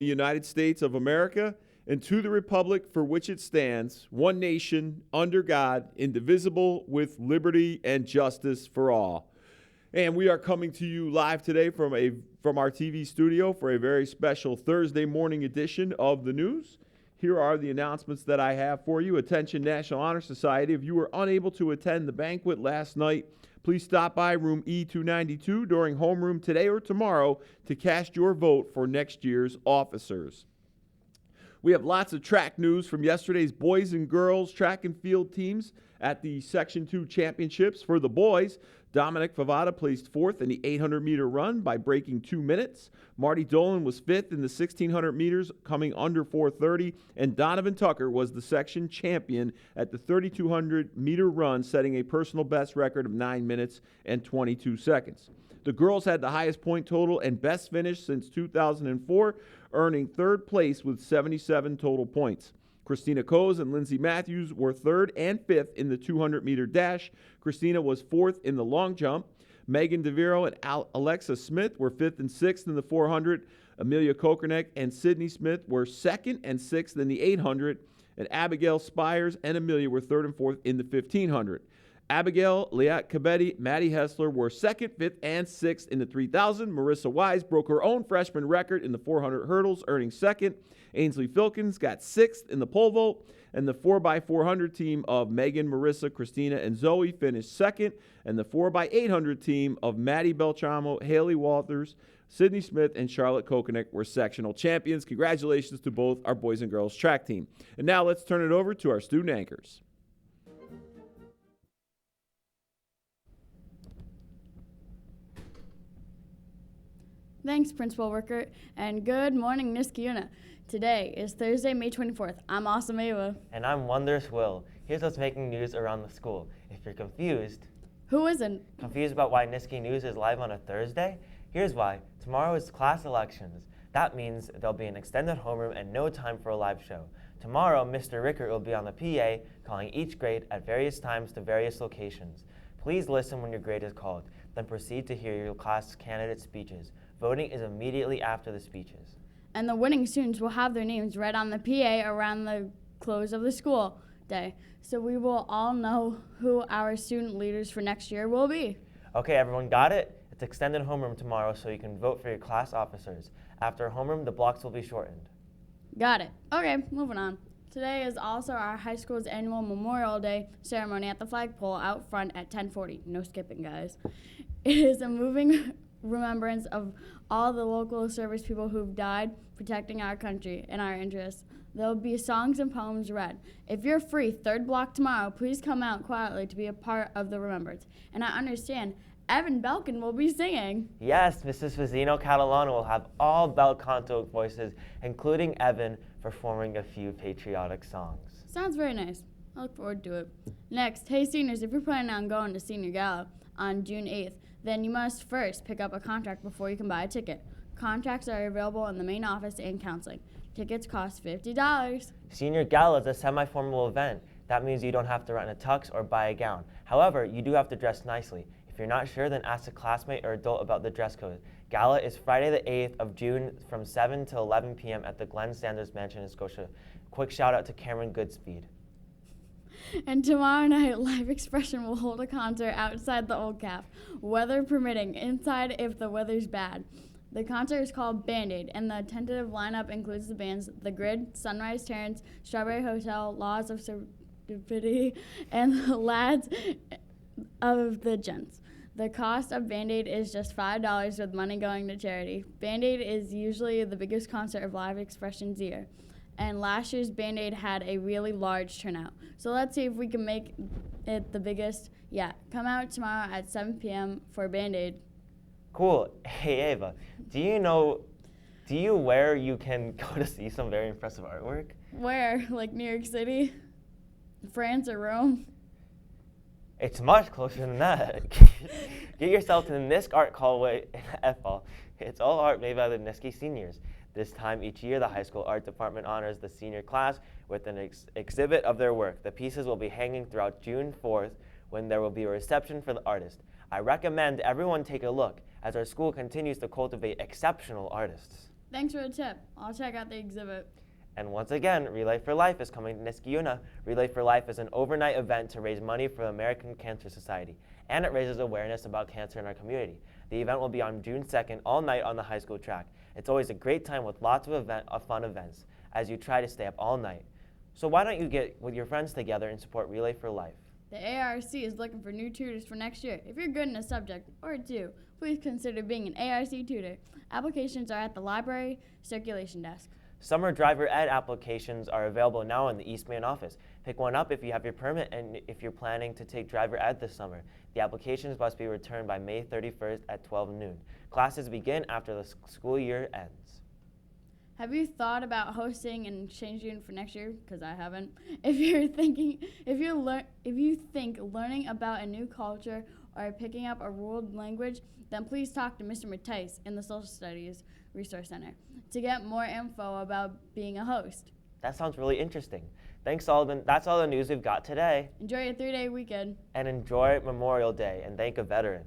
the United States of America and to the republic for which it stands, one nation, under God, indivisible, with liberty and justice for all. And we are coming to you live today from our TV studio for a very special Thursday morning edition of the news. Here are the announcements that I have for you. Attention, National Honor Society. If you were unable to attend the banquet last night, please stop by room E292 during homeroom today or tomorrow to cast your vote for next year's officers. We have lots of track news from yesterday's boys and girls track and field teams at the Section 2 championships. For the boys, Dominic Favada placed fourth in the 800-meter run by breaking 2 minutes. Marty Dolan was fifth in the 1,600 meters, coming under 4:30. And Donovan Tucker was the section champion at the 3,200-meter run, setting a personal best record of 9 minutes and 22 seconds. The girls had the highest point total and best finish since 2004, earning third place with 77 total points. Christina Coes and Lindsay Matthews were third and fifth in the 200-meter dash. Christina was fourth in the long jump. Megan DeViro and Alexa Smith were fifth and sixth in the 400. Amelia Kokernick and Sydney Smith were second and sixth in the 800. And Abigail Spires and Amelia were third and fourth in the 1,500. Abigail, Liat Kabetti, Maddie Hessler were second, fifth, and sixth in the 3,000. Marissa Wise broke her own freshman record in the 400 hurdles, earning second. Ainsley Filkins got sixth in the pole vault. And the 4x400 team of Megan, Marissa, Christina, and Zoe finished second. And the 4x800 team of Maddie Beltramo, Haley Walters, Sydney Smith, and Charlotte Kokenik were sectional champions. Congratulations to both our boys and girls track team. And now let's turn it over to our student anchors. Thanks, Principal Worker, and good morning, Niskayuna. Today is Thursday, May 24th. I'm Awesome Ava. And I'm Wondrous Will. Here's what's making news around the school. If you're confused... Who isn't? Confused about why Niski News is live on a Thursday? Here's why. Tomorrow is class elections. That means there'll be an extended homeroom and no time for a live show. Tomorrow, Mr. Rickert will be on the PA calling each grade at various times to various locations. Please listen when your grade is called, then proceed to hear your class candidate speeches. Voting is immediately after the speeches. And the winning students will have their names read on the PA around the close of the school day. So we will all know who our student leaders for next year will be. Okay, everyone got it? It's extended homeroom tomorrow so you can vote for your class officers. After homeroom, the blocks will be shortened. Got it. Okay, moving on. Today is also our high school's annual Memorial Day ceremony at the flagpole out front at 10:40. No skipping, guys. It is a moving remembrance of all the local service people who've died protecting our country and our interests. There'll be songs and poems read. If you're free, third block tomorrow, please come out quietly to be a part of the remembrance. And I understand Evan Belkin will be singing. Yes, Mrs. Fazzino Catalano will have all bel canto voices, including Evan, performing a few patriotic songs. Sounds very nice. I look forward to it. Next, hey seniors, if you're planning on going to Senior Gala on June 8th, then you must first pick up a contract before you can buy a ticket. Contracts are available in the main office and counseling. Tickets cost $50. Senior Gala is a semi-formal event. That means you don't have to rent a tux or buy a gown. However, you do have to dress nicely. If you're not sure, then ask a classmate or adult about the dress code. Gala is Friday the 8th of June from 7 to 11 p.m. at the Glenn Sanders Mansion in Scotia. Quick shout out to Cameron Goodspeed. And tomorrow night, Live Expression will hold a concert outside the Old Calf, weather permitting, inside if the weather's bad. The concert is called Band-Aid, and the tentative lineup includes the bands The Grid, Sunrise Terrace, Strawberry Hotel, Laws of Serendipity, and the Lads of the Gents. The cost of Band-Aid is just $5 with money going to charity. Band-Aid is usually the biggest concert of Live Expression's year. And last year's Band-Aid had a really large turnout. So let's see if we can make it the biggest yet. Come out tomorrow at 7 p.m. for Band-Aid. Cool. Hey, Ava, do you where you can go to see some very impressive artwork? Where? Like New York City? France or Rome? It's much closer than that. Get yourself to the NISC Art Hallway in F-Hall. It's all art made by the Niski seniors. This time each year, the high school art department honors the senior class with an exhibit of their work. The pieces will be hanging throughout June 4th when there will be a reception for the artist. I recommend everyone take a look as our school continues to cultivate exceptional artists. Thanks for the tip. I'll check out the exhibit. And once again, Relay for Life is coming to Niskayuna. Relay for Life is an overnight event to raise money for the American Cancer Society, and it raises awareness about cancer in our community. The event will be on June 2nd, all night on the high school track. It's always a great time with lots of fun events as you try to stay up all night. So why don't you get with your friends together and support Relay for Life? The ARC is looking for new tutors for next year. If you're good in a subject or two, please consider being an ARC tutor. Applications are at the library circulation desk. Summer driver ed applications are available now in the Eastman office. Pick one up if you have your permit and if you're planning to take driver ed this summer. The applications must be returned by May 31st at 12 noon. Classes begin after the school year ends. Have you thought about hosting an exchange student for next year? Because I haven't. If you think learning about a new culture or picking up a world language, then please talk to Mr. Mattice in the Social Studies Resource Center to get more info about being a host. That sounds really interesting. Thanks, Sullivan. That's all the news we've got today. Enjoy your 3-day weekend. And enjoy Memorial Day and thank a veteran.